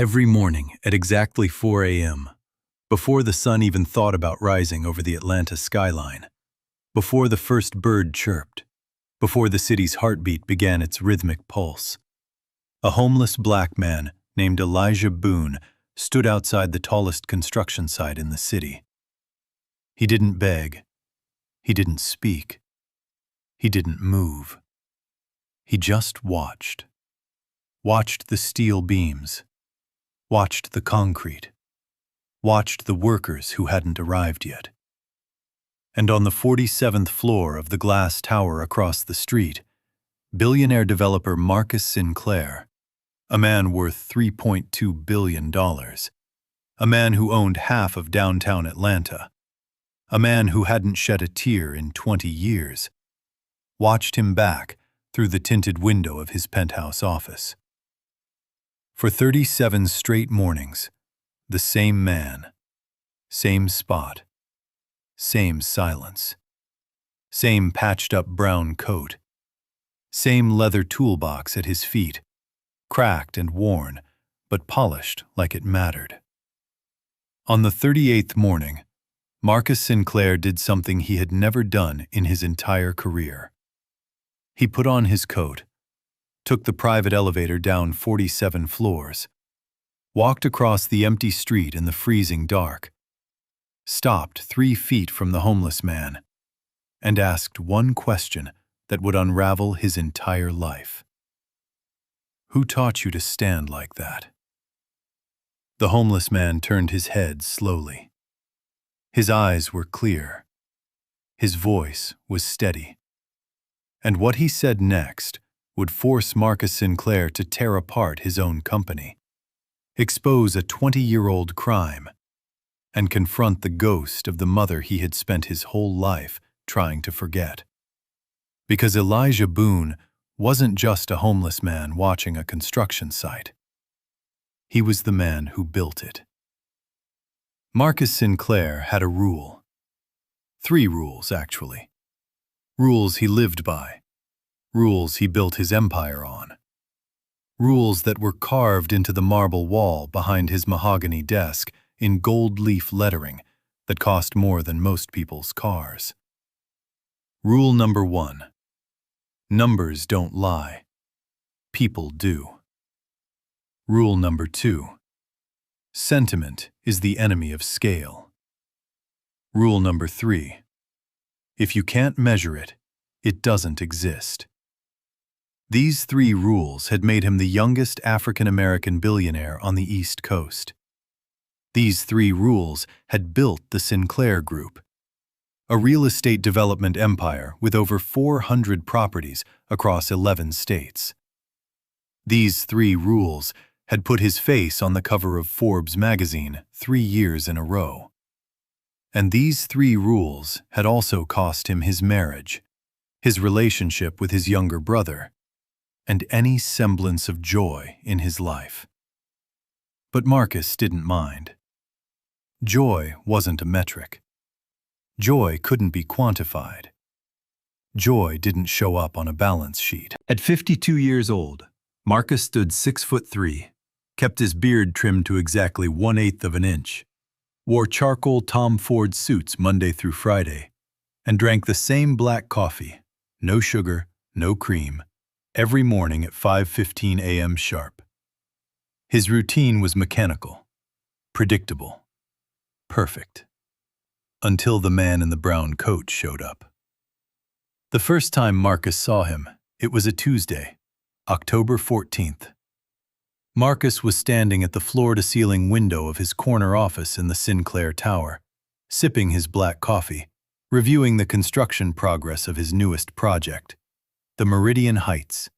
Every morning at exactly 4 a.m., before the sun even thought about rising over the Atlanta skyline, before the first bird chirped, before the city's heartbeat began its rhythmic pulse, a homeless black man named Elijah Boone stood outside the tallest construction site in the city. He didn't beg. He didn't speak. He didn't move. He just watched. Watched the steel beams. Watched the concrete. Watched the workers who hadn't arrived yet. And on the 47th floor of the glass tower across the street, billionaire developer Marcus Sinclair, a man worth $3.2 billion, a man who owned half of downtown Atlanta, a man who hadn't shed a tear in 20 years, watched him back through the tinted window of his penthouse office. For 37 straight mornings, the same man, same spot, same silence, same patched-up brown coat, same leather toolbox at his feet, cracked and worn, but polished like it mattered. On the 38th morning, Marcus Sinclair did something he had never done in his entire career. He put on his coat, took the private elevator down 47 floors, walked across the empty street in the freezing dark, stopped 3 feet from the homeless man, and asked one question that would unravel his entire life. "Who taught you to stand like that?" The homeless man turned his head slowly. His eyes were clear. His voice was steady. And what he said next would force Marcus Sinclair to tear apart his own company, expose a 20-year-old crime, and confront the ghost of the mother he had spent his whole life trying to forget. Because Elijah Boone wasn't just a homeless man watching a construction site. He was the man who built it. Marcus Sinclair had a rule. 3 rules, actually. Rules he lived by. Rules he built his empire on. Rules that were carved into the marble wall behind his mahogany desk in gold leaf lettering that cost more than most people's cars. Rule number 1. Numbers don't lie. People do. Rule number 2. Sentiment is the enemy of scale. Rule number 3. If you can't measure it, it doesn't exist. These 3 rules had made him the youngest African-American billionaire on the East Coast. These 3 rules had built the Sinclair Group, a real estate development empire with over 400 properties across 11 states. These 3 rules had put his face on the cover of Forbes magazine 3 years in a row. And these 3 rules had also cost him his marriage, his relationship with his younger brother, and any semblance of joy in his life. But Marcus didn't mind. Joy wasn't a metric. Joy couldn't be quantified. Joy didn't show up on a balance sheet. At 52 years old, Marcus stood 6'3", kept his beard trimmed to exactly 1/8 of an inch, wore charcoal Tom Ford suits Monday through Friday, and drank the same black coffee, no sugar, no cream, every morning at 5:15 a.m. sharp. His routine was mechanical, predictable, perfect, until the man in the brown coat showed up. The first time Marcus saw him, it was a Tuesday, October 14th. Marcus was standing at the floor-to-ceiling window of his corner office in the Sinclair Tower, sipping his black coffee, reviewing the construction progress of his newest project, the Meridian Heights,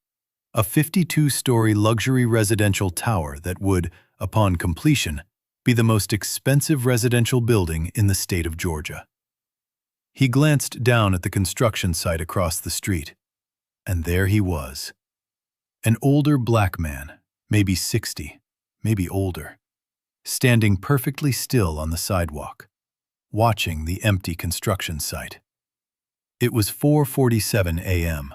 a 52-story luxury residential tower that would, upon completion, be the most expensive residential building in the state of Georgia. He glanced down at the construction site across the street, and there he was, an older black man, maybe 60, maybe older, standing perfectly still on the sidewalk, watching the empty construction site. It was 4:47 a.m.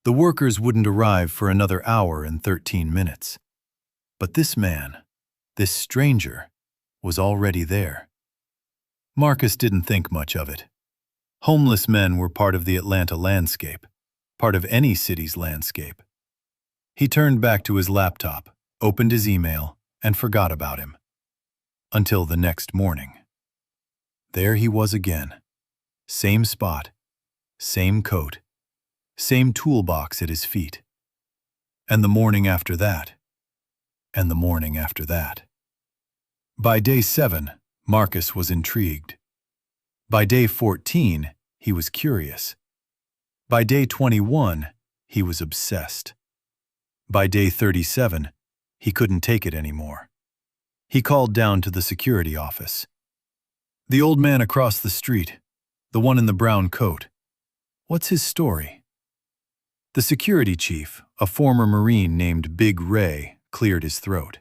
The workers wouldn't arrive for another hour and 13 minutes. But this man, This stranger was already there. Marcus didn't think much of it. Homeless men were part of the Atlanta landscape, part of any city's landscape. He turned back to his laptop, opened his email, and forgot about him. Until the next morning. There he was again. Same spot, same coat, same toolbox at his feet. And the morning after that. And the morning after that. By day 7, Marcus was intrigued. By day 14, he was curious. By day 21, he was obsessed. By day 37, he couldn't take it anymore. He called down to the security office. The old man across the street, the one in the brown coat. What's his story? The security chief, a former Marine named Big Ray, cleared his throat.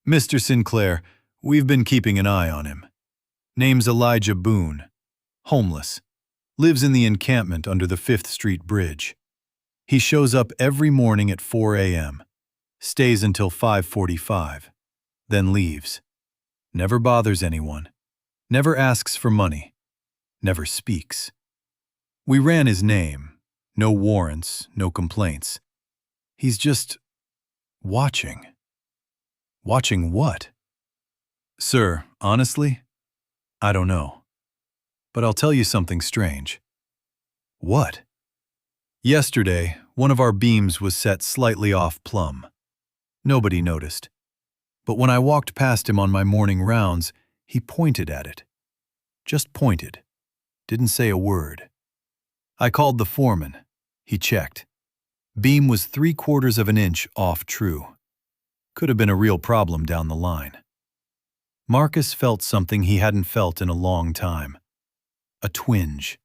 Mr. Sinclair, we've been keeping an eye on him. Name's Elijah Boone. Homeless. Lives in the encampment under the 5th Street Bridge. He shows up every morning at 4 a.m., stays until 5:45, then leaves. Never bothers anyone. Never asks for money. Never speaks. We ran his name. No warrants, no complaints. He's just watching. Watching what? Sir, honestly, I don't know. But I'll tell you something strange. What? Yesterday, one of our beams was set slightly off plumb. Nobody noticed. But when I walked past him on my morning rounds, he pointed at it. Just pointed. Didn't say a word. I called the foreman. He checked. Beam was 3/4 of an inch off true. Could have been a real problem down the line. Marcus felt something he hadn't felt in a long time. A twinge.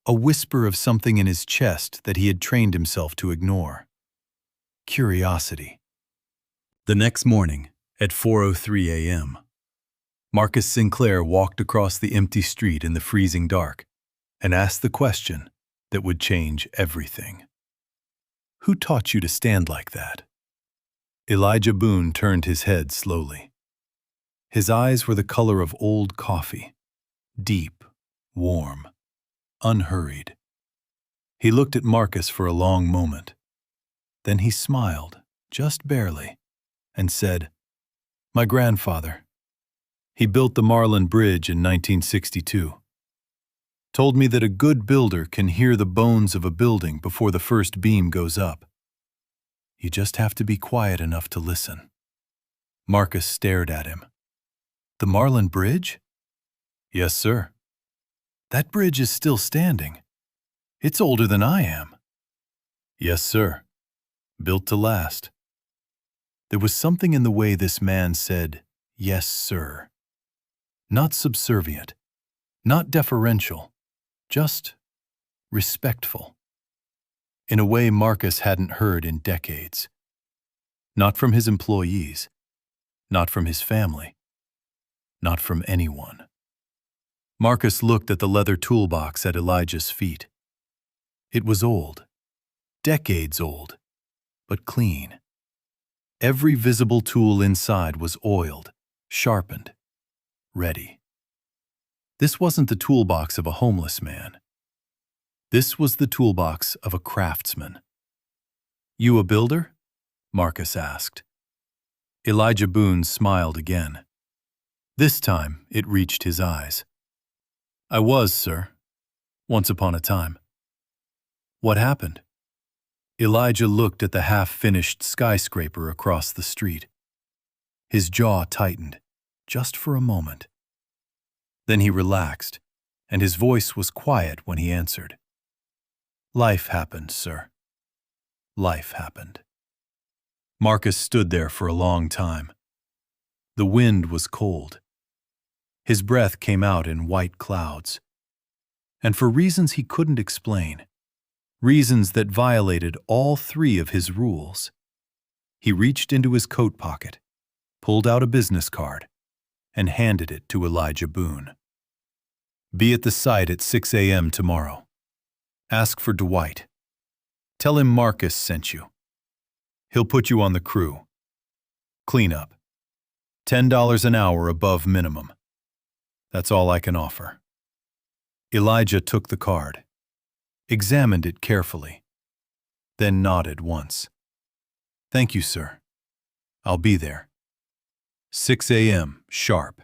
A whisper of something in his chest that he had trained himself to ignore. Curiosity. The next morning, at 4:03 a.m., Marcus Sinclair walked across the empty street in the freezing dark and asked the question that would change everything. Who taught you to stand like that? Elijah Boone turned his head slowly. His eyes were the color of old coffee, deep, warm, unhurried. He looked at Marcus for a long moment. Then he smiled, just barely, and said, "My grandfather. He built the Marlin Bridge in 1962. Told me that a good builder can hear the bones of a building before the first beam goes up. You just have to be quiet enough to listen." Marcus stared at him. "The Marlin Bridge?" "Yes, sir." "That bridge is still standing. It's older than I am." "Yes, sir. Built to last." There was something in the way this man said, "Yes, sir." Not subservient, not deferential, just respectful. In a way Marcus hadn't heard in decades. Not from his employees, not from his family, not from anyone. Marcus looked at the leather toolbox at Elijah's feet. It was old, decades old, but clean. Every visible tool inside was oiled, sharpened, ready. This wasn't the toolbox of a homeless man. This was the toolbox of a craftsman. "You a builder?" Marcus asked. Elijah Boone smiled again. This time it reached his eyes. "I was, sir. Once upon a time." "What happened?" Elijah looked at the half-finished skyscraper across the street. His jaw tightened, just for a moment. Then he relaxed, and his voice was quiet when he answered. "Life happened, sir. Life happened." Marcus stood there for a long time. The wind was cold. His breath came out in white clouds. And for reasons he couldn't explain, reasons that violated all 3 of his rules, he reached into his coat pocket, pulled out a business card, and handed it to Elijah Boone. "Be at the site at 6 a.m. tomorrow. Ask for Dwight. Tell him Marcus sent you. He'll put you on the crew. Clean up." $10 an hour above minimum. That's all I can offer. Elijah took the card, examined it carefully, then nodded once. Thank you, sir. I'll be there. 6 a.m. sharp.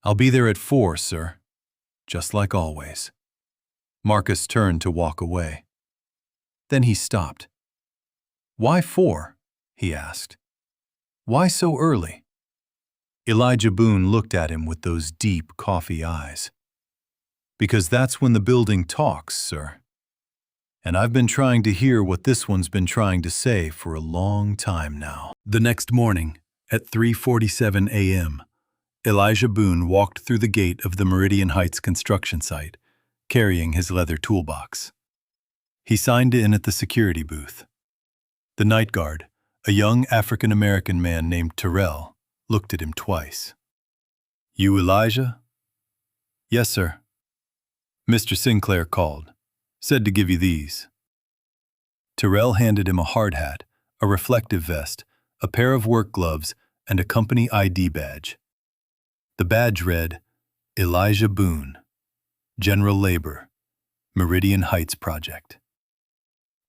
I'll be there at 4, sir. Just like always. Marcus turned to walk away. Then he stopped. Why 4? He asked. Why so early? Elijah Boone looked at him with those deep coffee eyes. Because that's when the building talks, sir. And I've been trying to hear what this one's been trying to say for a long time now. The next morning, at 3:47 a.m., Elijah Boone walked through the gate of the Meridian Heights construction site, carrying his leather toolbox. He signed in at the security booth. The night guard, a young African-American man named Terrell, looked at him twice. You Elijah? Yes, sir. Mr. Sinclair called. Said to give you these. Terrell handed him a hard hat, a reflective vest, a pair of work gloves, and a company ID badge. The badge read, Elijah Boone, General Labor, Meridian Heights Project.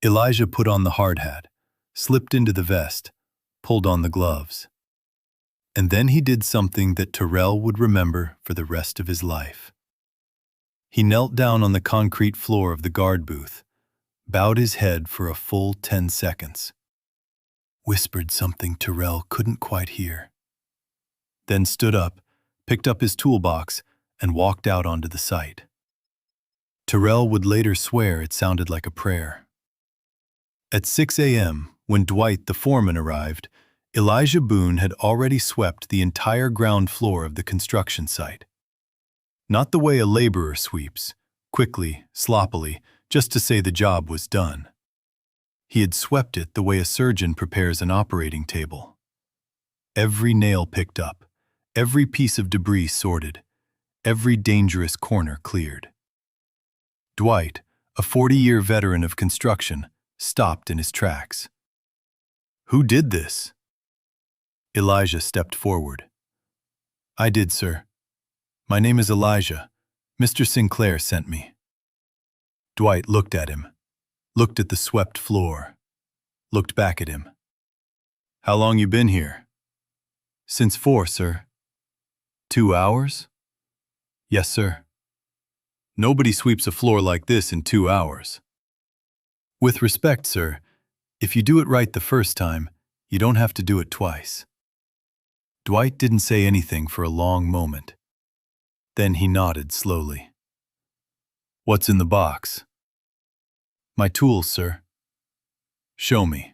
Elijah put on the hard hat, slipped into the vest, pulled on the gloves. And then he did something that Terrell would remember for the rest of his life. He knelt down on the concrete floor of the guard booth, bowed his head for a full 10 seconds, whispered something Terrell couldn't quite hear, then stood up, picked up his toolbox, and walked out onto the site. Terrell would later swear it sounded like a prayer. At 6 a.m., when Dwight the foreman arrived, Elijah Boone had already swept the entire ground floor of the construction site. Not the way a laborer sweeps, quickly, sloppily, just to say the job was done. He had swept it the way a surgeon prepares an operating table. Every nail picked up, every piece of debris sorted, every dangerous corner cleared. Dwight, a 40-year veteran of construction, stopped in his tracks. Who did this? Elijah stepped forward. I did, sir. My name is Elijah. Mr. Sinclair sent me. Dwight looked at him, looked at the swept floor, looked back at him. How long you been here? Since 4, sir. 2 hours? Yes, sir. Nobody sweeps a floor like this in 2 hours. With respect, sir, if you do it right the first time, you don't have to do it twice. Dwight didn't say anything for a long moment. Then he nodded slowly. What's in the box? My tools, sir. Show me.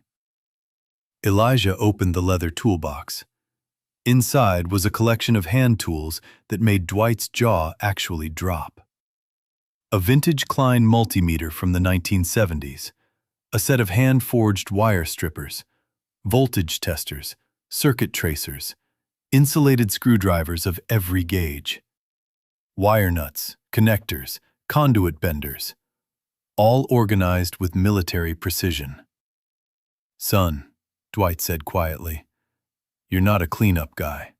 Elijah opened the leather toolbox. Inside was a collection of hand tools that made Dwight's jaw actually drop. A vintage Klein multimeter from the 1970s, a set of hand-forged wire strippers, voltage testers, circuit tracers, insulated screwdrivers of every gauge, wire nuts, connectors, conduit benders, all organized with military precision. Son, Dwight said quietly, you're not a cleanup guy.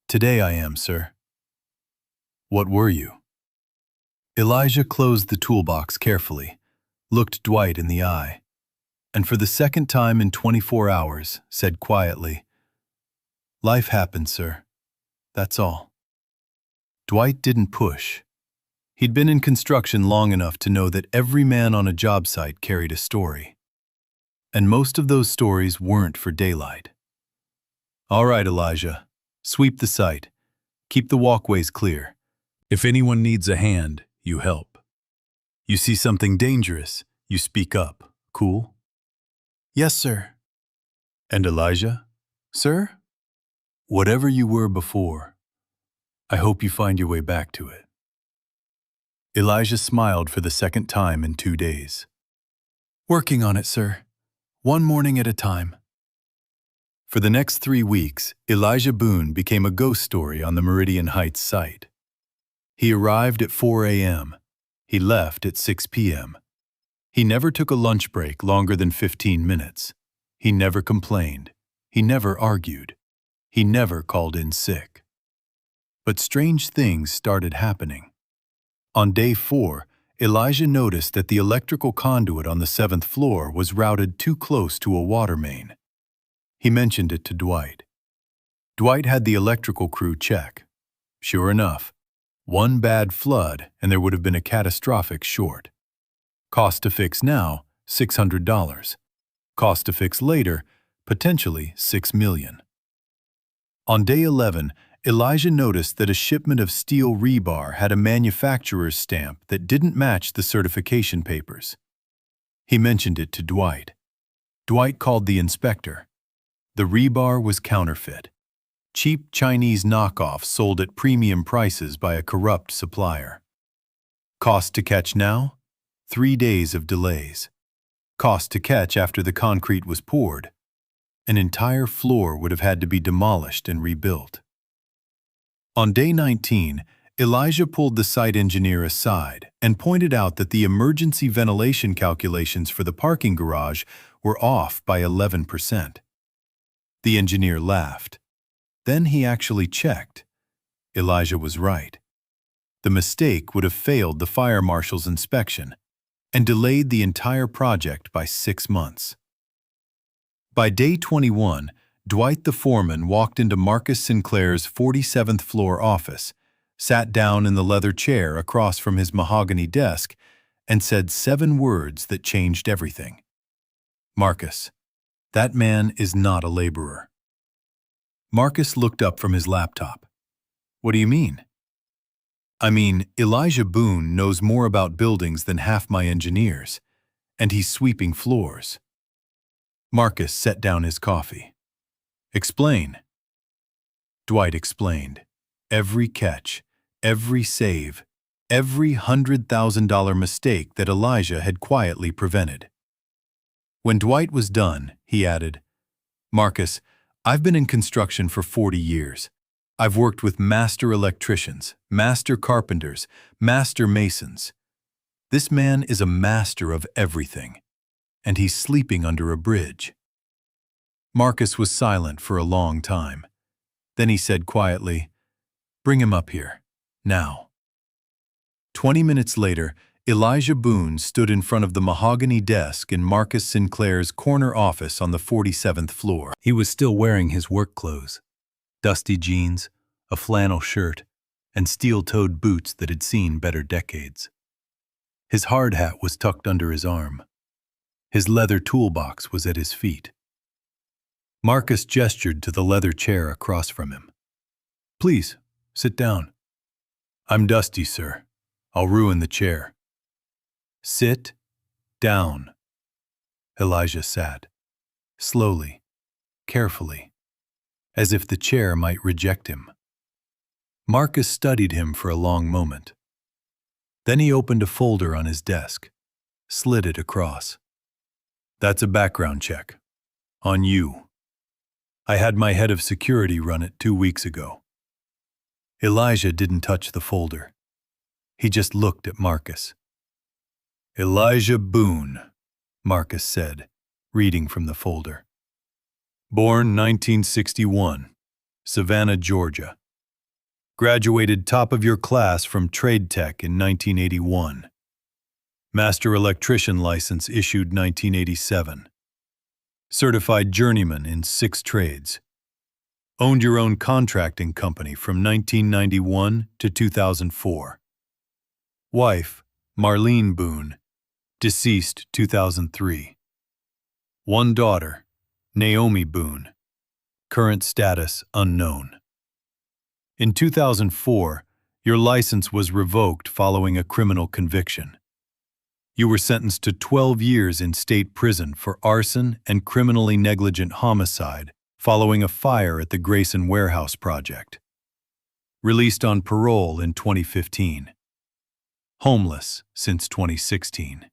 Today I am, sir. What were you? Elijah closed the toolbox carefully, looked Dwight in the eye, and for the second time in 24 hours said quietly, Life happens, sir. That's all. Dwight didn't push. He'd been in construction long enough to know that every man on a job site carried a story. And most of those stories weren't for daylight. All right, Elijah. Sweep the site. Keep the walkways clear. If anyone needs a hand, you help. You see something dangerous, you speak up. Cool? Yes, sir. And Elijah? Sir? Whatever you were before, I hope you find your way back to it. Elijah smiled for the second time in 2 days. Working on it, sir. One morning at a time. For the next 3 weeks, Elijah Boone became a ghost story on the Meridian Heights site. He arrived at 4 a.m. He left at 6 p.m. He never took a lunch break longer than 15 minutes. He never complained. He never argued. He never called in sick. But strange things started happening. On day 4, Elijah noticed that the electrical conduit on the 7th floor was routed too close to a water main. He mentioned it to Dwight. Dwight had the electrical crew check. Sure enough, one bad flood and there would have been a catastrophic short. Cost to fix now, $600. Cost to fix later, potentially $6 million. On day 11, Elijah noticed that a shipment of steel rebar had a manufacturer's stamp that didn't match the certification papers. He mentioned it to Dwight. Dwight called the inspector. The rebar was counterfeit. Cheap Chinese knockoff sold at premium prices by a corrupt supplier. Cost to catch now? 3 days of delays. Cost to catch after the concrete was poured. An entire floor would have had to be demolished and rebuilt. On day 19, Elijah pulled the site engineer aside and pointed out that the emergency ventilation calculations for the parking garage were off by 11%. The engineer laughed. Then he actually checked. Elijah was right. The mistake would have failed the fire marshal's inspection and delayed the entire project by 6 months. By day 21, Dwight the foreman walked into Marcus Sinclair's 47th floor office, sat down in the leather chair across from his mahogany desk, and said 7 words that changed everything. "Marcus, that man is not a laborer." Marcus looked up from his laptop. "What do you mean?" "I mean, Elijah Boone knows more about buildings than half my engineers, and he's sweeping floors." Marcus set down his coffee. "Explain." Dwight explained. Every catch, every save, every $100,000 mistake that Elijah had quietly prevented. When Dwight was done, he added, "Marcus, I've been in construction for 40 years. I've worked with master electricians, master carpenters, master masons. This man is a master of everything, and he's sleeping under a bridge." Marcus was silent for a long time. Then he said quietly, "Bring him up here, now." 20 minutes later, Elijah Boone stood in front of the mahogany desk in Marcus Sinclair's corner office on the 47th floor. He was still wearing his work clothes, dusty jeans, a flannel shirt, and steel-toed boots that had seen better decades. His hard hat was tucked under his arm. His leather toolbox was at his feet. Marcus gestured to the leather chair across from him. "Please, sit down." "I'm dusty, sir. I'll ruin the chair." "Sit down." Elijah sat, slowly, carefully, as if the chair might reject him. Marcus studied him for a long moment. Then he opened a folder on his desk, slid it across. "That's a background check. On you. I had my head of security run it 2 weeks ago." Elijah didn't touch the folder. He just looked at Marcus. "Elijah Boone," Marcus said, reading from the folder. "Born 1961, Savannah, Georgia. Graduated top of your class from Trade Tech in 1981. Master electrician license issued 1987. Certified journeyman in 6 trades. Owned your own contracting company from 1991 to 2004. Wife, Marlene Boone, deceased 2003. 1 daughter, Naomi Boone. Current status unknown. In 2004, your license was revoked following a criminal conviction. You were sentenced to 12 years in state prison for arson and criminally negligent homicide following a fire at the Grayson Warehouse project. Released on parole in 2015. Homeless since 2016.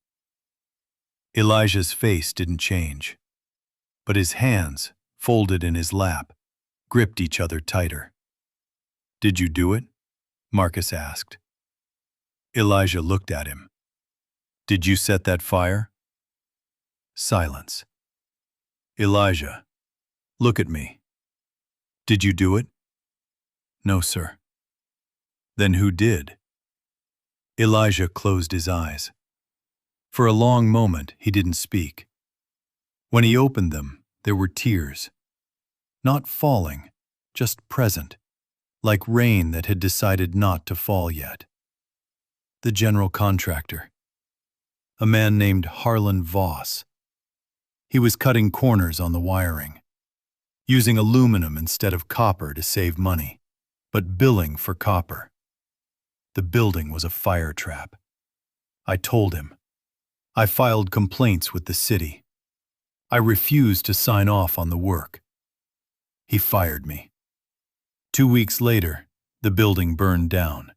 Elijah's face didn't change, but his hands, folded in his lap, gripped each other tighter. "Did you do it?" Marcus asked. Elijah looked at him. "Did you set that fire?" Silence. "Elijah, look at me. Did you do it? No, sir. Then who did? Elijah closed his eyes. For a long moment, he didn't speak. When he opened them, there were tears. Not falling, just present, like rain that had decided not to fall yet. The general contractor, a man named Harlan Voss. He was cutting corners on the wiring, using aluminum instead of copper to save money, but billing for copper. The building was a fire trap. I told him. I filed complaints with the city. I refused to sign off on the work. He fired me. 2 weeks later, the building burned down.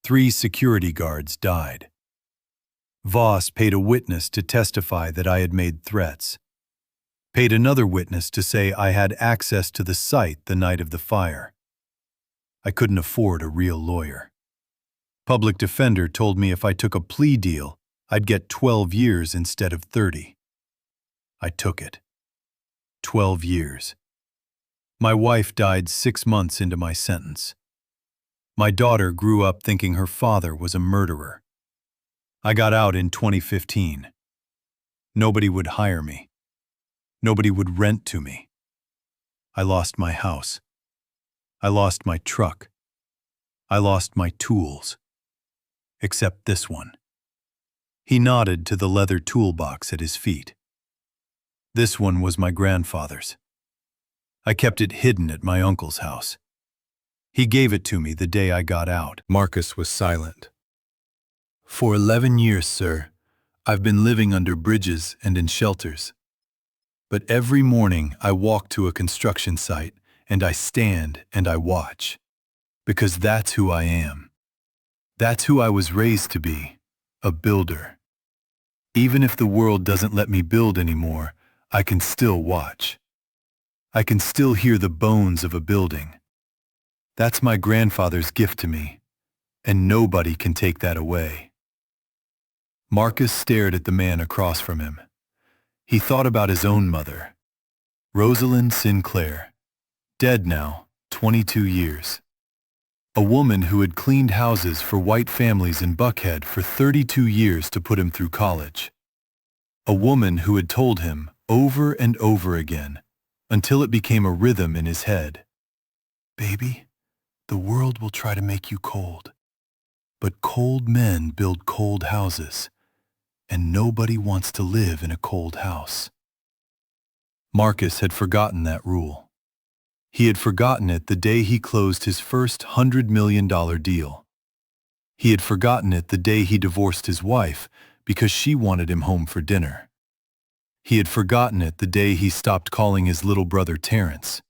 3 security guards died. Voss paid a witness to testify that I had made threats. Paid another witness to say I had access to the site the night of the fire. I couldn't afford a real lawyer. Public defender told me if I took a plea deal, I'd get 12 years instead of 30. I took it. 12 years. My wife died 6 months into my sentence. My daughter grew up thinking her father was a murderer. I got out in 2015. Nobody would hire me. Nobody would rent to me. I lost my house. I lost my truck. I lost my tools. Except this one. He nodded to the leather toolbox at his feet. This one was my grandfather's. I kept it hidden at my uncle's house. He gave it to me the day I got out. Marcus was silent. For 11 years, sir, I've been living under bridges and in shelters. But every morning I walk to a construction site and I stand and I watch. Because that's who I am. That's who I was raised to be, a builder. Even if the world doesn't let me build anymore, I can still watch. I can still hear the bones of a building. That's my grandfather's gift to me, and nobody can take that away. Marcus stared at the man across from him. He thought about his own mother, Rosalind Sinclair, dead now, 22 years. A woman who had cleaned houses for white families in Buckhead for 32 years to put him through college. A woman who had told him over and over again, until it became a rhythm in his head. Baby, the world will try to make you cold. But cold men build cold houses, and nobody wants to live in a cold house. Marcus had forgotten that rule. He had forgotten it the day he closed his first $100 million deal. He had forgotten it the day he divorced his wife because she wanted him home for dinner. He had forgotten it the day he stopped calling his little brother Terrence.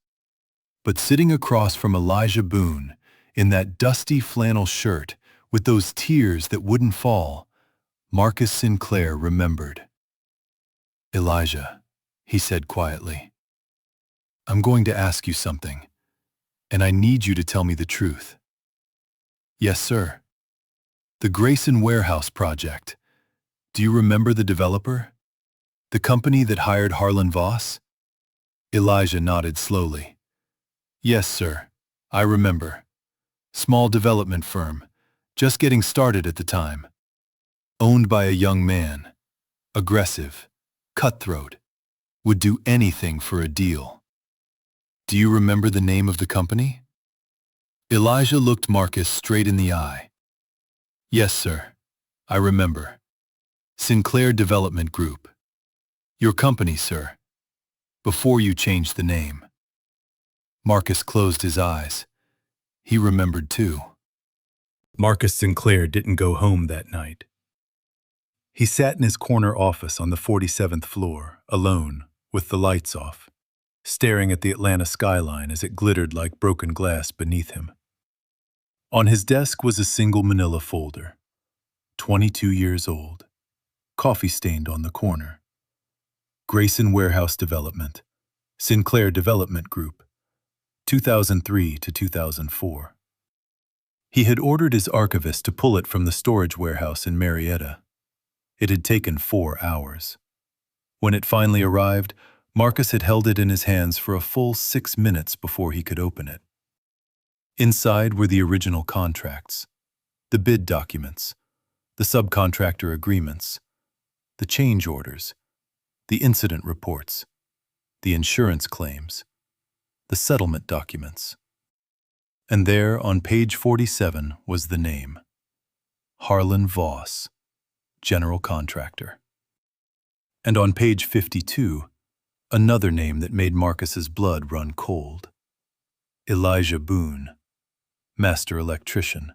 But sitting across from Elijah Boone, in that dusty flannel shirt, with those tears that wouldn't fall, Marcus Sinclair remembered. Elijah, he said quietly, I'm going to ask you something, and I need you to tell me the truth. Yes, sir. The Grayson Warehouse project. Do you remember the developer? The company that hired Harlan Voss? Elijah nodded slowly. Yes, sir. I remember. Small development firm, just getting started at the time. Owned by a young man. Aggressive. Cutthroat. Would do anything for a deal. Do you remember the name of the company? Elijah looked Marcus straight in the eye. Yes, sir. I remember. Sinclair Development Group. Your company, sir. Before you changed the name. Marcus closed his eyes. He remembered too. Marcus Sinclair didn't go home that night. He sat in his corner office on the 47th floor, alone, with the lights off, staring at the Atlanta skyline as it glittered like broken glass beneath him. On his desk was a single manila folder, 22 years old, coffee-stained on the corner. Grayson Warehouse Development, Sinclair Development Group, 2003 to 2004. He had ordered his archivist to pull it from the storage warehouse in Marietta. It had taken 4 hours. When it finally arrived, Marcus had held it in his hands for a full 6 minutes before he could open it. Inside were the original contracts, the bid documents, the subcontractor agreements, the change orders, the incident reports, the insurance claims, the settlement documents. And there, on page 47, was the name: Harlan Voss, General Contractor. And on page 52, another name that made Marcus's blood run cold: Elijah Boone, Master Electrician,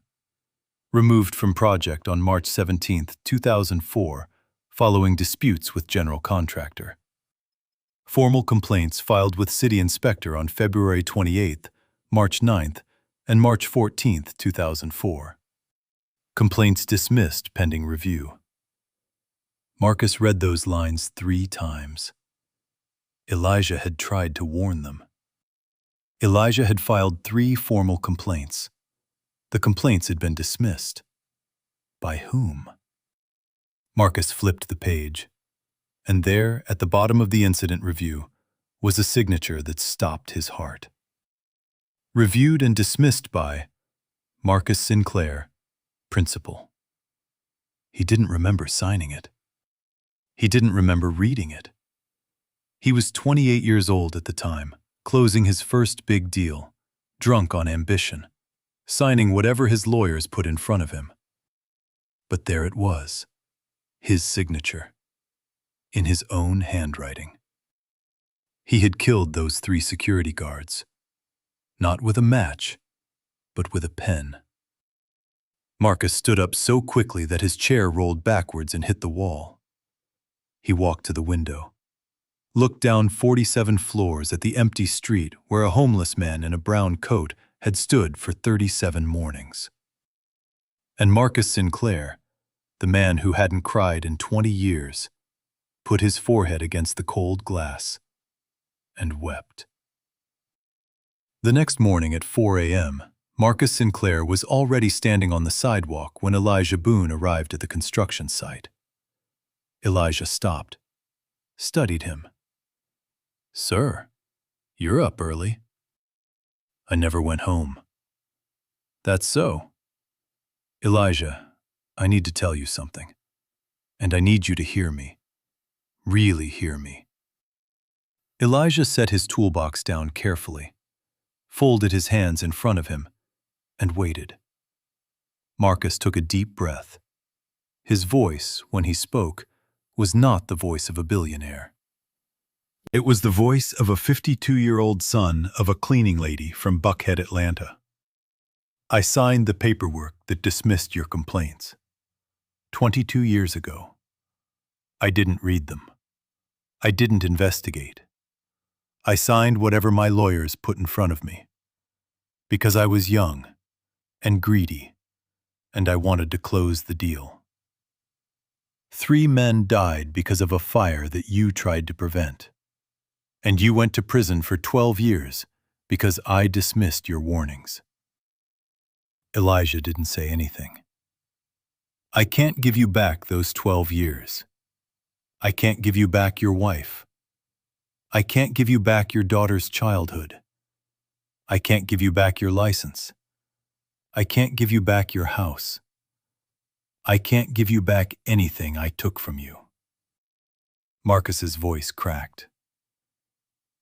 removed from project on March 17, 2004, following disputes with General Contractor. Formal complaints filed with City Inspector on February 28, March 9, and March 14, 2004. Complaints dismissed pending review. Marcus read those lines 3 times. Elijah had tried to warn them. Elijah had filed 3 formal complaints. The complaints had been dismissed. By whom? Marcus flipped the page, and there, at the bottom of the incident review, was a signature that stopped his heart. Reviewed and dismissed by Marcus Sinclair, Principal. He didn't remember signing it. He didn't remember reading it. He was 28 years old at the time, closing his first big deal, drunk on ambition, signing whatever his lawyers put in front of him. But there it was, his signature, in his own handwriting. He had killed those 3 security guards, not with a match, but with a pen. Marcus stood up so quickly that his chair rolled backwards and hit the wall. He walked to the window, looked down 47 floors at the empty street where a homeless man in a brown coat had stood for 37 mornings. And Marcus Sinclair, the man who hadn't cried in 20 years, put his forehead against the cold glass and wept. The next morning at 4 a.m., Marcus Sinclair was already standing on the sidewalk when Elijah Boone arrived at the construction site. Elijah stopped, studied him. "Sir, you're up early." "I never went home." "That's so." "Elijah, I need to tell you something, and I need you to hear me. Really hear me." Elijah set his toolbox down carefully, folded his hands in front of him, and waited. Marcus took a deep breath. His voice, when he spoke, was not the voice of a billionaire. It was the voice of a 52-year-old son of a cleaning lady from Buckhead, Atlanta. "I signed the paperwork that dismissed your complaints 22 years ago. I didn't read them. I didn't investigate. I signed whatever my lawyers put in front of me, because I was young and greedy, and I wanted to close the deal. 3 men died because of a fire that you tried to prevent, and you went to prison for 12 years because I dismissed your warnings." Elijah didn't say anything. "I can't give you back those 12 years. I can't give you back your wife. I can't give you back your daughter's childhood. I can't give you back your license. I can't give you back your house. I can't give you back anything I took from you." Marcus's voice cracked.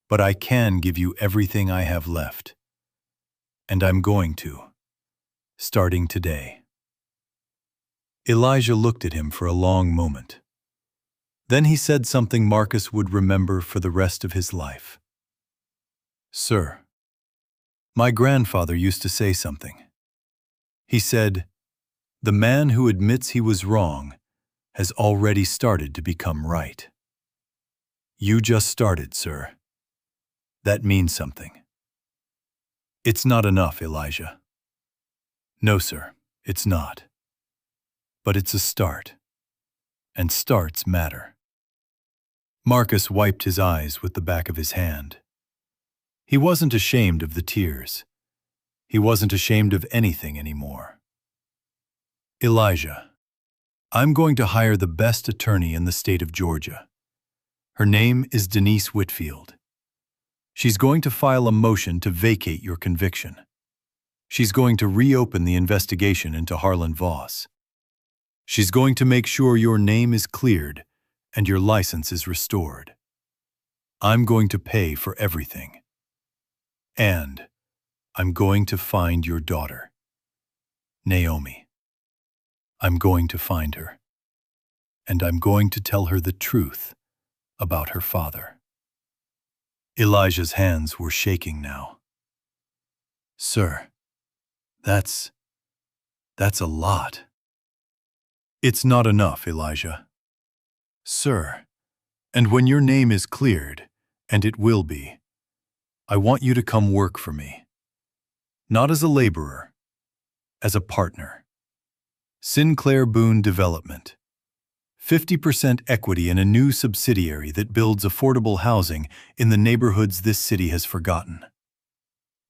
"But I can give you everything I have left, and I'm going to, starting today." Elijah looked at him for a long moment. Then he said something Marcus would remember for the rest of his life. "Sir, my grandfather used to say something. He said, 'The man who admits he was wrong has already started to become right.' You just started, sir. That means something. It's not enough, Elijah. No, sir, it's not. But it's a start. And starts matter." Marcus wiped his eyes with the back of his hand. He wasn't ashamed of the tears. He wasn't ashamed of anything anymore. "Elijah, I'm going to hire the best attorney in the state of Georgia. Her name is Denise Whitfield. She's going to file a motion to vacate your conviction. She's going to reopen the investigation into Harlan Voss. She's going to make sure your name is cleared and your license is restored. I'm going to pay for everything. And I'm going to find your daughter, Naomi. I'm going to find her. And I'm going to tell her the truth about her father. Elijah's hands were shaking now. Sir, that's a lot. It's not enough, Elijah. Sir, and when your name is cleared, and it will be, I want you to come work for me. Not as a laborer, as a partner. Sinclair Boone Development. 50% equity in a new subsidiary that builds affordable housing in the neighborhoods this city has forgotten.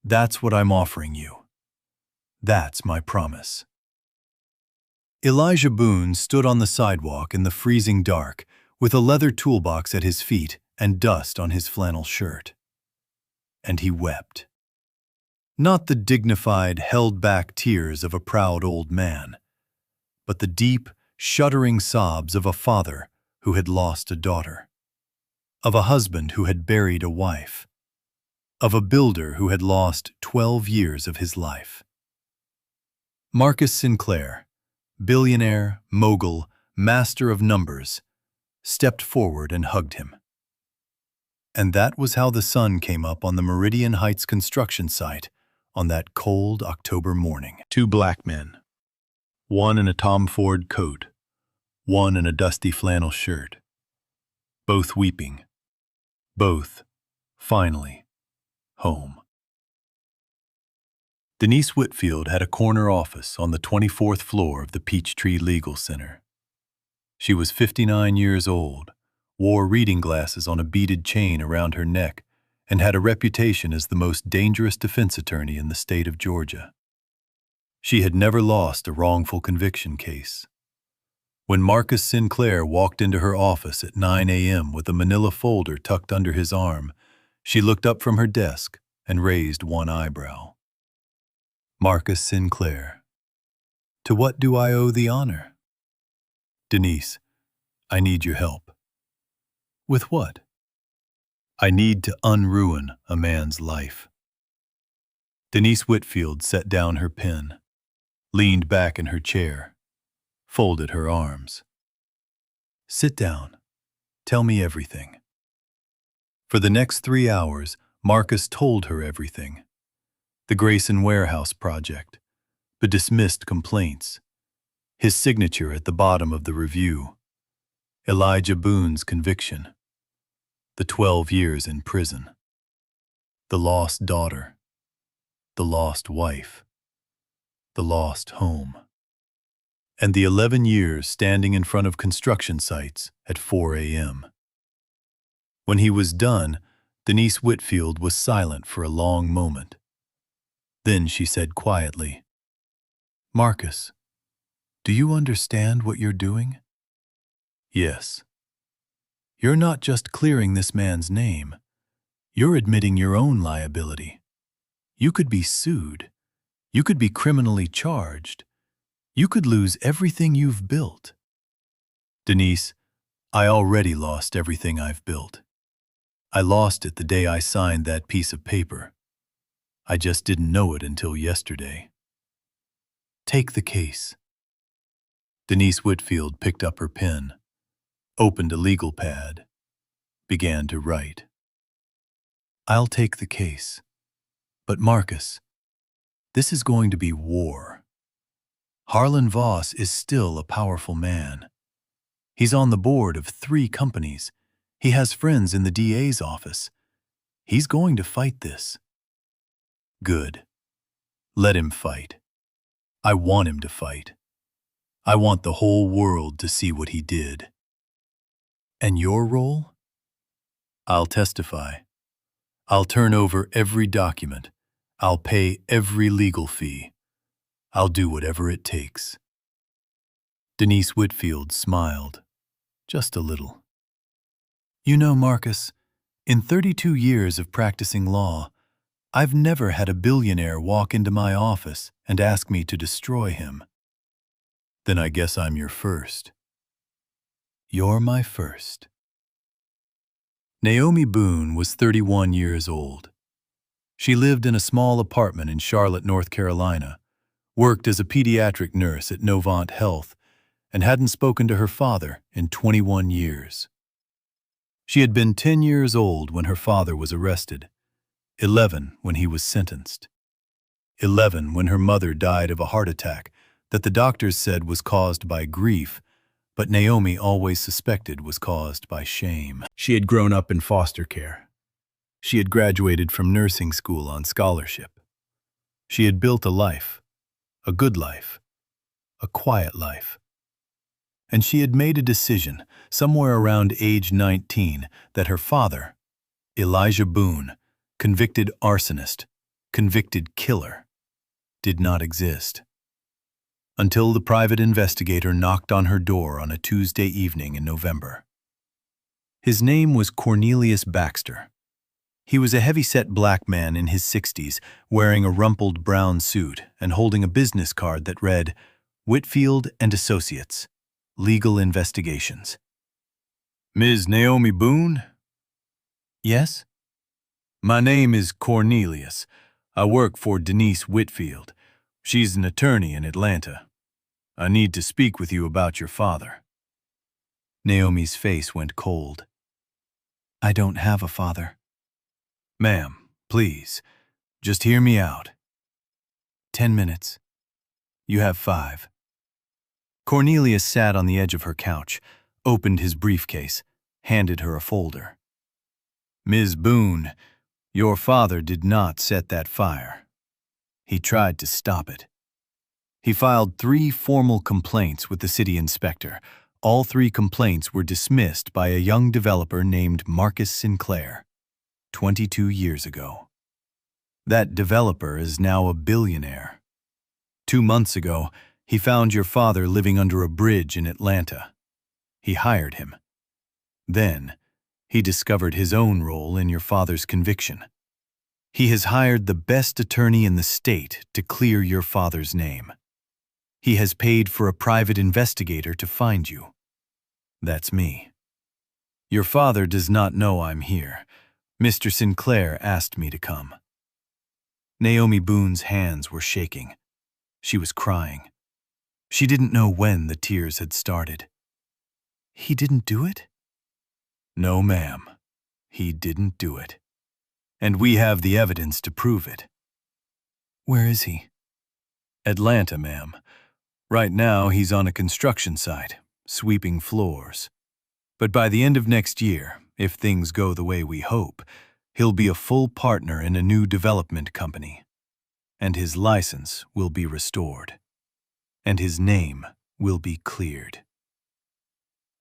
That's what I'm offering you. That's my promise. Elijah Boone stood on the sidewalk in the freezing dark with a leather toolbox at his feet and dust on his flannel shirt. And he wept. Not the dignified, held-back tears of a proud old man, but the deep, shuddering sobs of a father who had lost a daughter, of a husband who had buried a wife, of a builder who had lost 12 years of his life. Marcus Sinclair, billionaire, mogul, master of numbers, stepped forward and hugged him. And that was how the sun came up on the Meridian Heights construction site on that cold October morning. Two black men, one in a Tom Ford coat, one in a dusty flannel shirt, both weeping, both, finally, home. Denise Whitfield had a corner office on the 24th floor of the Peachtree Legal Center. She was 59 years old, wore reading glasses on a beaded chain around her neck, and had a reputation as the most dangerous defense attorney in the state of Georgia. She had never lost a wrongful conviction case. When Marcus Sinclair walked into her office at 9 a.m. with a manila folder tucked under his arm, she looked up from her desk and raised one eyebrow. Marcus Sinclair. To what do I owe the honor? Denise, I need your help. With what? I need to unruin a man's life. Denise Whitfield set down her pen, leaned back in her chair, folded her arms. Sit down. Tell me everything. For the next 3 hours, Marcus told her everything. The Grayson Warehouse project, the dismissed complaints, his signature at the bottom of the review, Elijah Boone's conviction, the 12 years in prison, the lost daughter, the lost wife, the lost home, and the 11 years standing in front of construction sites at 4 a.m. When he was done, Denise Whitfield was silent for a long moment. Then she said quietly, Marcus, do you understand what you're doing? Yes. You're not just clearing this man's name. You're admitting your own liability. You could be sued. You could be criminally charged. You could lose everything you've built. Denise, I already lost everything I've built. I lost it the day I signed that piece of paper. I just didn't know it until yesterday. Take the case. Denise Whitfield picked up her pen, opened a legal pad, began to write. I'll take the case. But Marcus, this is going to be war. Harlan Voss is still a powerful man. He's on the board of 3 companies. He has friends in the DA's office. He's going to fight this. Good. Let him fight. I want him to fight. I want the whole world to see what he did. And your role? I'll testify. I'll turn over every document. I'll pay every legal fee. I'll do whatever it takes. Denise Whitfield smiled, just a little. You know, Marcus, in 32 years of practicing law, I've never had a billionaire walk into my office and ask me to destroy him. Then I guess I'm your first. You're my first. Naomi Boone was 31 years old. She lived in a small apartment in Charlotte, North Carolina, worked as a pediatric nurse at Novant Health, and hadn't spoken to her father in 21 years. She had been 10 years old when her father was arrested, 11 when he was sentenced, 11 when her mother died of a heart attack that the doctors said was caused by grief, but Naomi always suspected was caused by shame. She had grown up in foster care. She had graduated from nursing school on scholarship. She had built a life, a good life, a quiet life. And she had made a decision, somewhere around age 19, that her father, Elijah Boone, convicted arsonist, convicted killer, did not exist. Until the private investigator knocked on her door on a Tuesday evening in November. His name was Cornelius Baxter. He was a heavy-set black man in his 60s, wearing a rumpled brown suit and holding a business card that read, Whitfield and Associates, Legal Investigations. Ms. Naomi Boone? Yes? My name is Cornelius. I work for Denise Whitfield. She's an attorney in Atlanta. I need to speak with you about your father. Naomi's face went cold. I don't have a father. Ma'am, please, just hear me out. 10 minutes. You have 5. Cornelius sat on the edge of her couch, opened his briefcase, handed her a folder. Ms. Boone, your father did not set that fire. He tried to stop it. He filed 3 formal complaints with the city inspector. All 3 complaints were dismissed by a young developer named Marcus Sinclair, 22 years ago. That developer is now a billionaire. 2 months ago, he found your father living under a bridge in Atlanta. He hired him. Then, he discovered his own role in your father's conviction. He has hired the best attorney in the state to clear your father's name. He has paid for a private investigator to find you. That's me. Your father does not know I'm here. Mr. Sinclair asked me to come. Naomi Boone's hands were shaking. She was crying. She didn't know when the tears had started. He didn't do it? No, ma'am. He didn't do it. And we have the evidence to prove it. Where is he? Atlanta, ma'am. Right now, he's on a construction site, sweeping floors. But by the end of next year, if things go the way we hope, he'll be a full partner in a new development company. And his license will be restored. And his name will be cleared.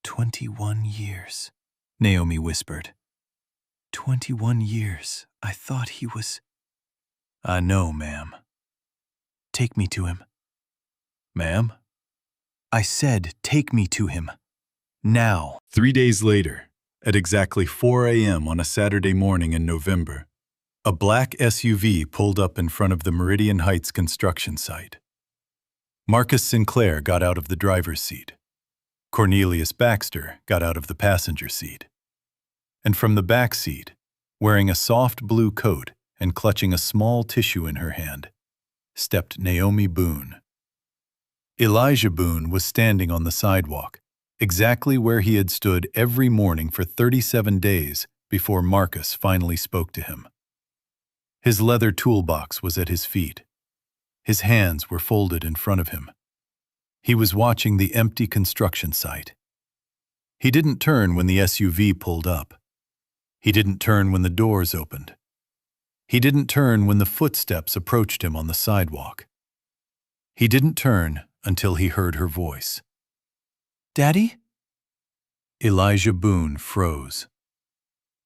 21 years, Naomi whispered. 21 years. I thought he was... I know, ma'am. Take me to him. Ma'am? I said take me to him. Now. 3 days later, at exactly 4 a.m. on a Saturday morning in November, a black SUV pulled up in front of the Meridian Heights construction site. Marcus Sinclair got out of the driver's seat. Cornelius Baxter got out of the passenger seat. And from the back seat, wearing a soft blue coat and clutching a small tissue in her hand, stepped Naomi Boone. Elijah Boone was standing on the sidewalk, exactly where he had stood every morning for 37 days before Marcus finally spoke to him. His leather toolbox was at his feet. His hands were folded in front of him. He was watching the empty construction site. He didn't turn when the SUV pulled up. He didn't turn when the doors opened. He didn't turn when the footsteps approached him on the sidewalk. He didn't turn until he heard her voice. Daddy? Elijah Boone froze.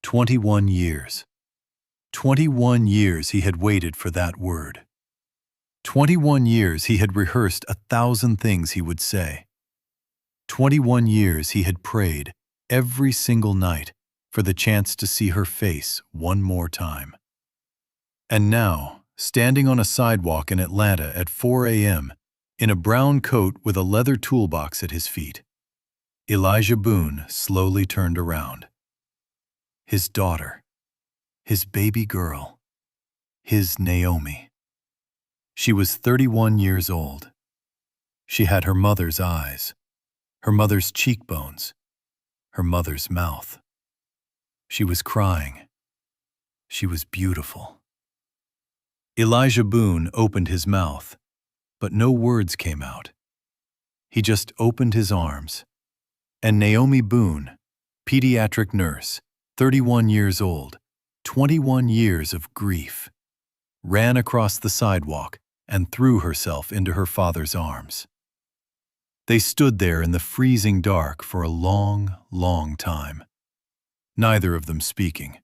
21 years. 21 years he had waited for that word. 21 years he had rehearsed 1,000 things he would say. 21 years he had prayed every single night for the chance to see her face one more time. And now, standing on a sidewalk in Atlanta at 4 a.m., in a brown coat with a leather toolbox at his feet, Elijah Boone slowly turned around. His daughter, his baby girl, his Naomi. She was 31 years old. She had her mother's eyes, her mother's cheekbones, her mother's mouth. She was crying. She was beautiful. Elijah Boone opened his mouth, but no words came out. He just opened his arms, and Naomi Boone, pediatric nurse, 31 years old, 21 years of grief, ran across the sidewalk and threw herself into her father's arms. They stood there in the freezing dark for a long, long time, neither of them speaking,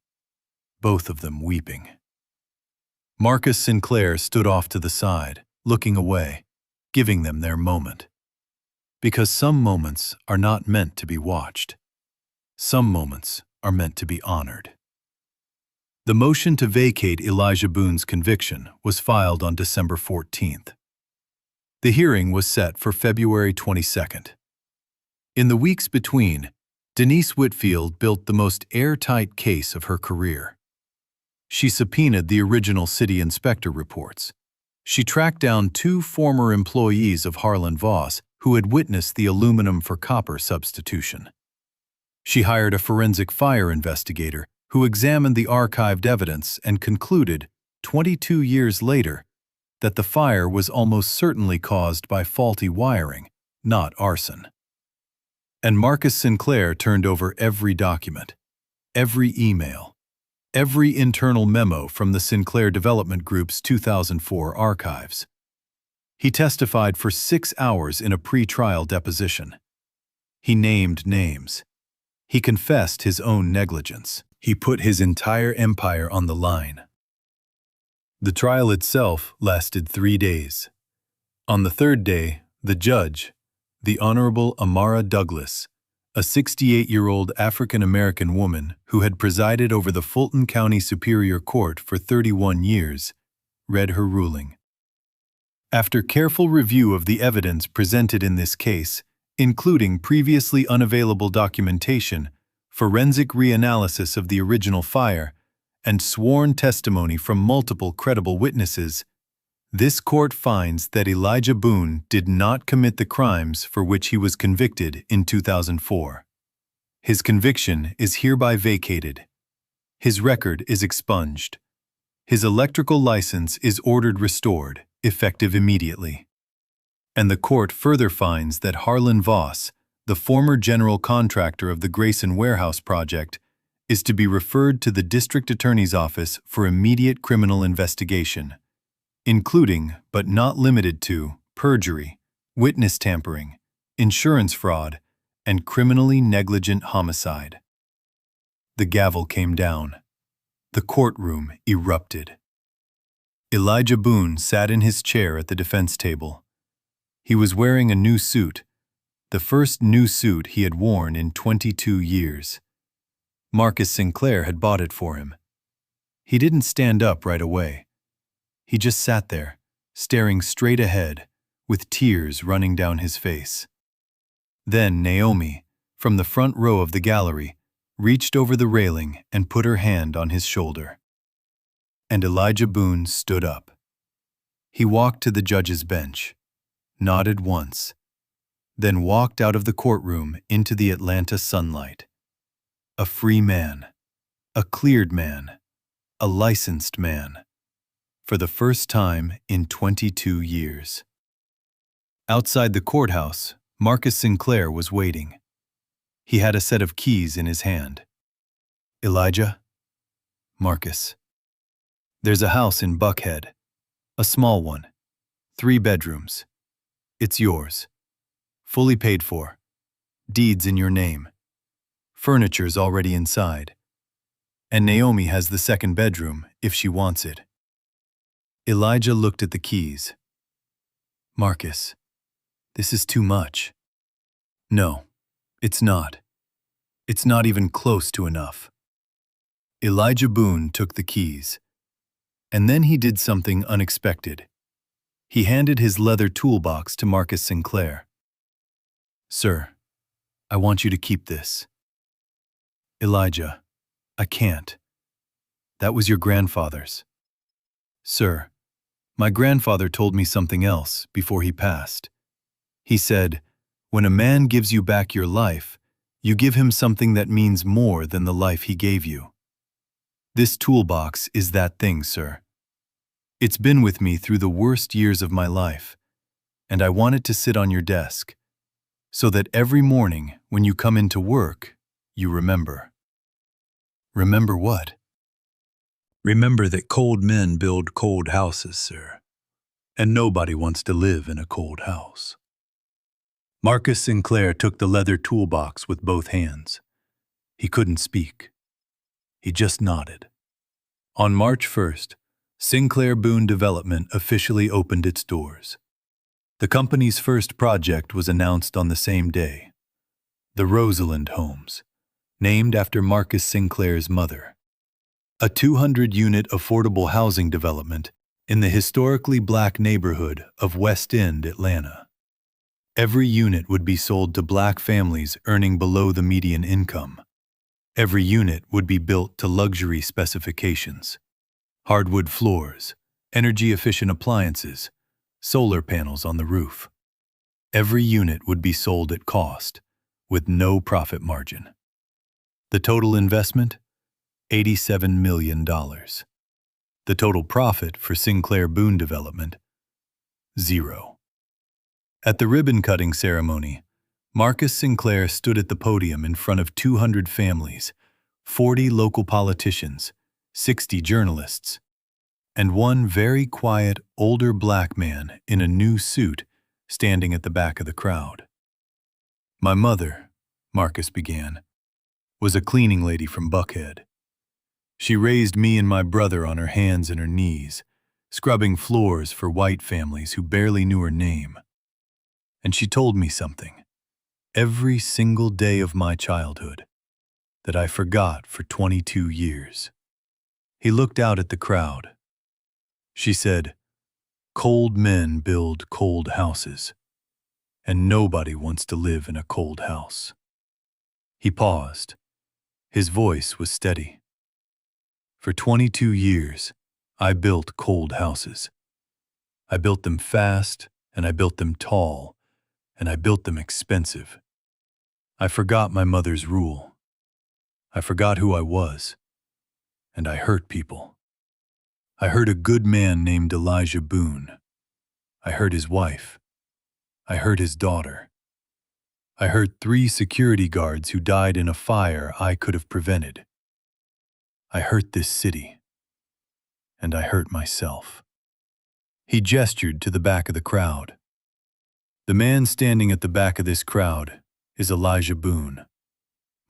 both of them weeping. Marcus Sinclair stood off to the side, looking away, giving them their moment. Because some moments are not meant to be watched. Some moments are meant to be honored. The motion to vacate Elijah Boone's conviction was filed on December 14th. The hearing was set for February 22nd. In the weeks between, Denise Whitfield built the most airtight case of her career. She subpoenaed the original city inspector reports. She tracked down 2 former employees of Harlan Voss who had witnessed the aluminum for copper substitution. She hired a forensic fire investigator who examined the archived evidence and concluded, 22 years later, that the fire was almost certainly caused by faulty wiring, not arson. And Marcus Sinclair turned over every document, every email, every internal memo from the Sinclair Development Group's 2004 archives. He testified for 6 hours in a pre-trial deposition. He named names. He confessed his own negligence. He put his entire empire on the line. The trial itself lasted 3 days. On the 3rd day, the judge, the Honorable Amara Douglas, a 68-year-old African-American woman who had presided over the Fulton County Superior Court for 31 years, read her ruling. After careful review of the evidence presented in this case, including previously unavailable documentation, forensic reanalysis of the original fire, and sworn testimony from multiple credible witnesses, this court finds that Elijah Boone did not commit the crimes for which he was convicted in 2004. His conviction is hereby vacated. His record is expunged. His electrical license is ordered restored, effective immediately. And the court further finds that Harlan Voss, the former general contractor of the Grayson Warehouse project, is to be referred to the district attorney's office for immediate criminal investigation, including, but not limited to, perjury, witness tampering, insurance fraud, and criminally negligent homicide. The gavel came down. The courtroom erupted. Elijah Boone sat in his chair at the defense table. He was wearing a new suit, the first new suit he had worn in 22 years. Marcus Sinclair had bought it for him. He didn't stand up right away. He just sat there, staring straight ahead, with tears running down his face. Then Naomi, from the front row of the gallery, reached over the railing and put her hand on his shoulder. And Elijah Boone stood up. He walked to the judge's bench, nodded once, then walked out of the courtroom into the Atlanta sunlight. A free man, a cleared man, a licensed man, for the first time in 22 years. Outside the courthouse, Marcus Sinclair was waiting. He had a set of keys in his hand. Elijah? Marcus. There's a house in Buckhead, a small one, 3 bedrooms. It's yours. Fully paid for. Deeds in your name. Furniture's already inside. And Naomi has the 2nd bedroom if she wants it. Elijah looked at the keys. Marcus, this is too much. No, it's not. It's not even close to enough. Elijah Boone took the keys. And then he did something unexpected. He handed his leather toolbox to Marcus Sinclair. "Sir, I want you to keep this." "Elijah, I can't. That was your grandfather's." "Sir, my grandfather told me something else before he passed. He said, when a man gives you back your life, you give him something that means more than the life he gave you. This toolbox is that thing, sir. It's been with me through the worst years of my life, and I want it to sit on your desk, so that every morning when you come into work, you remember." "Remember what?" "Remember that cold men build cold houses, sir, and nobody wants to live in a cold house." Marcus Sinclair took the leather toolbox with both hands. He couldn't speak. He just nodded. On March 1st, Sinclair Boone Development officially opened its doors. The company's first project was announced on the same day: the Rosalind Homes, named after Marcus Sinclair's mother. A 200-unit affordable housing development in the historically black neighborhood of West End, Atlanta. Every unit would be sold to black families earning below the median income. Every unit would be built to luxury specifications: hardwood floors, energy-efficient appliances, solar panels on the roof. Every unit would be sold at cost, with no profit margin. The total investment? $87 million. The total profit for Sinclair Boone Development? $0. At the ribbon-cutting ceremony, Marcus Sinclair stood at the podium in front of 200 families, 40 local politicians, 60 journalists, and one very quiet, older black man in a new suit standing at the back of the crowd. "My mother," Marcus began, "was a cleaning lady from Buckhead. She raised me and my brother on her hands and her knees, scrubbing floors for white families who barely knew her name. And she told me something, every single day of my childhood, that I forgot for 22 years. He looked out at the crowd. She said, 'Cold men build cold houses, and nobody wants to live in a cold house.'" He paused. His voice was steady. "For 22 years, I built cold houses. I built them fast, and I built them tall, and I built them expensive. I forgot my mother's rule. I forgot who I was, and I hurt people. I hurt a good man named Elijah Boone. I hurt his wife. I hurt his daughter. I hurt 3 security guards who died in a fire I could have prevented. I hurt this city, and I hurt myself." He gestured to the back of the crowd. "The man standing at the back of this crowd is Elijah Boone,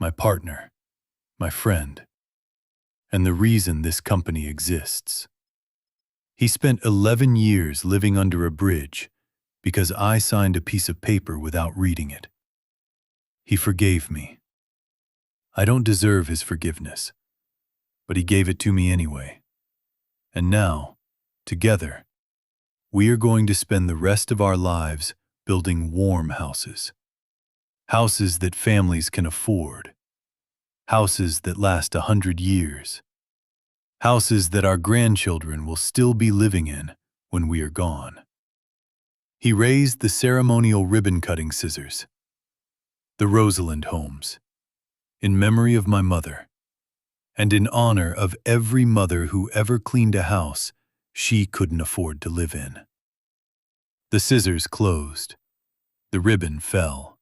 my partner, my friend, and the reason this company exists. He spent 11 years living under a bridge because I signed a piece of paper without reading it. He forgave me. I don't deserve his forgiveness, but he gave it to me anyway. And now, together, we are going to spend the rest of our lives building warm houses. Houses that families can afford. Houses that last 100 years. Houses that our grandchildren will still be living in when we are gone." He raised the ceremonial ribbon-cutting scissors. "The Rosalind Homes, in memory of my mother, and in honor of every mother who ever cleaned a house she couldn't afford to live in." The scissors closed. The ribbon fell.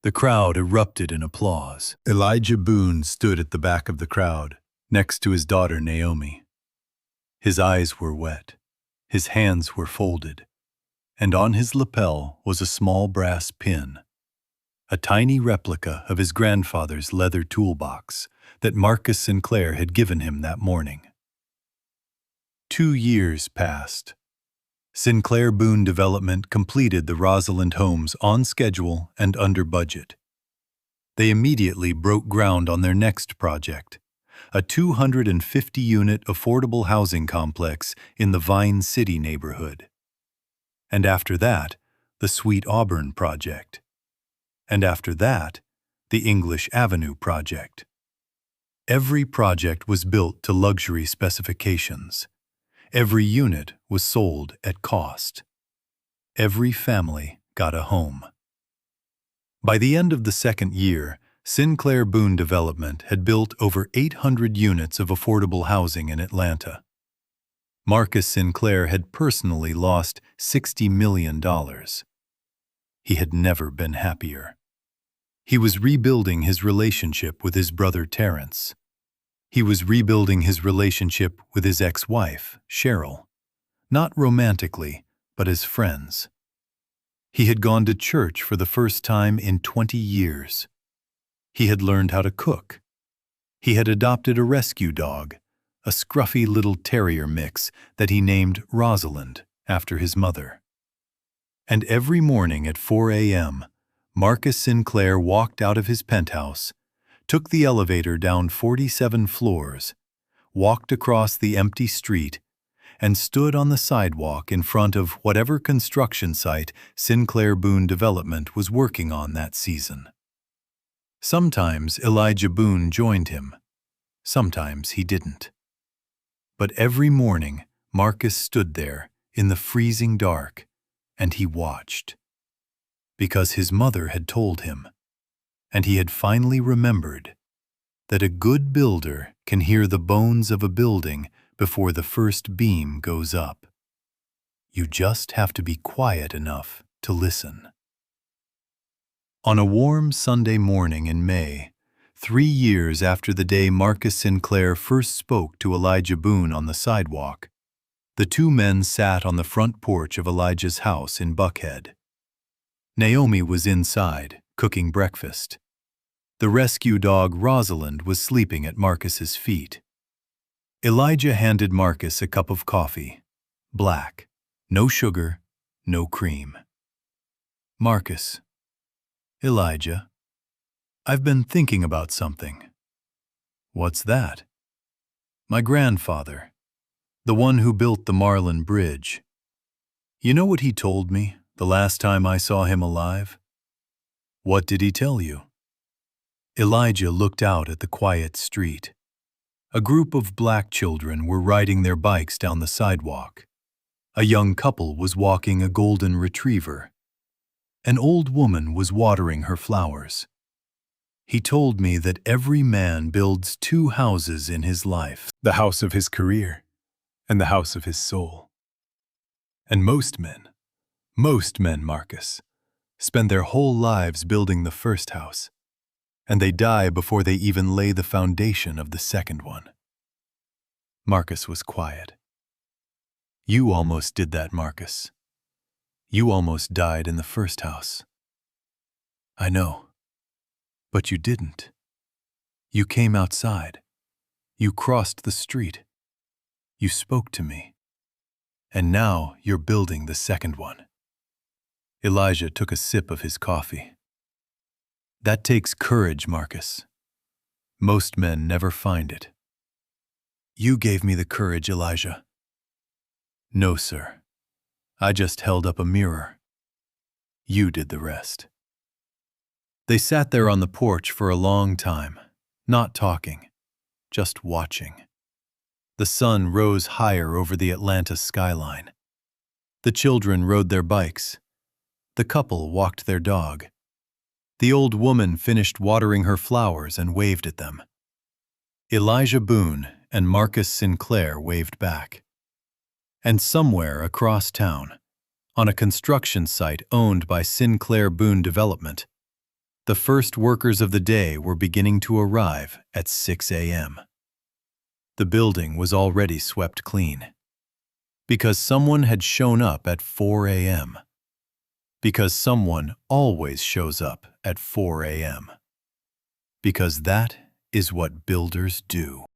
The crowd erupted in applause. Elijah Boone stood at the back of the crowd, next to his daughter Naomi. His eyes were wet. His hands were folded. And on his lapel was a small brass pin, a tiny replica of his grandfather's leather toolbox that Marcus Sinclair had given him that morning. 2 years passed. Sinclair Boone Development completed the Rosalind Homes on schedule and under budget. They immediately broke ground on their next project, a 250-unit affordable housing complex in the Vine City neighborhood. And after that, the Sweet Auburn project. And after that, the English Avenue project. Every project was built to luxury specifications. Every unit was sold at cost. Every family got a home. By the end of the second year, Sinclair Boone Development had built over 800 units of affordable housing in Atlanta. Marcus Sinclair had personally lost $60 million. He had never been happier. He was rebuilding his relationship with his brother Terrence. He was rebuilding his relationship with his ex-wife, Cheryl. Not romantically, but as friends. He had gone to church for the first time in 20 years. He had learned how to cook. He had adopted a rescue dog, a scruffy little terrier mix that he named Rosalind after his mother. And every morning at 4 a.m., Marcus Sinclair walked out of his penthouse, took the elevator down 47 floors, walked across the empty street, and stood on the sidewalk in front of whatever construction site Sinclair Boone Development was working on that season. Sometimes Elijah Boone joined him. Sometimes he didn't. But every morning, Marcus stood there in the freezing dark, and he watched. Because his mother had told him, and he had finally remembered, that a good builder can hear the bones of a building before the first beam goes up. You just have to be quiet enough to listen. On a warm Sunday morning in May, 3 years after the day Marcus Sinclair first spoke to Elijah Boone on the sidewalk, the two men sat on the front porch of Elijah's house in Buckhead. Naomi was inside, cooking breakfast. The rescue dog Rosalind was sleeping at Marcus's feet. Elijah handed Marcus a cup of coffee, black, no sugar, no cream. Marcus, Elijah, I've been thinking about something. What's that? My grandfather, the one who built the Marlin Bridge. You know what he told me the last time I saw him alive? What did he tell you? Elijah looked out at the quiet street. A group of black children were riding their bikes down the sidewalk. A young couple was walking a golden retriever. An old woman was watering her flowers. He told me that every man builds 2 houses in his life, the house of his career and the house of his soul. And most men, Marcus, spend their whole lives building the first house, and they die before they even lay the foundation of the second one. Marcus was quiet. You almost did that, Marcus. You almost died in the first house. I know, but you didn't. You came outside. You crossed the street. You spoke to me. And now you're building the second one. Elijah took a sip of his coffee. That takes courage, Marcus. Most men never find it. You gave me the courage, Elijah. No, sir. I just held up a mirror. You did the rest. They sat there on the porch for a long time, not talking, just watching. The sun rose higher over the Atlanta skyline. The children rode their bikes. The couple walked their dog. The old woman finished watering her flowers and waved at them. Elijah Boone and Marcus Sinclair waved back. And somewhere across town, on a construction site owned by Sinclair Boone Development, the first workers of the day were beginning to arrive at 6 a.m. The building was already swept clean. Because someone had shown up at 4 a.m. Because someone always shows up at 4 a.m. Because that is what builders do.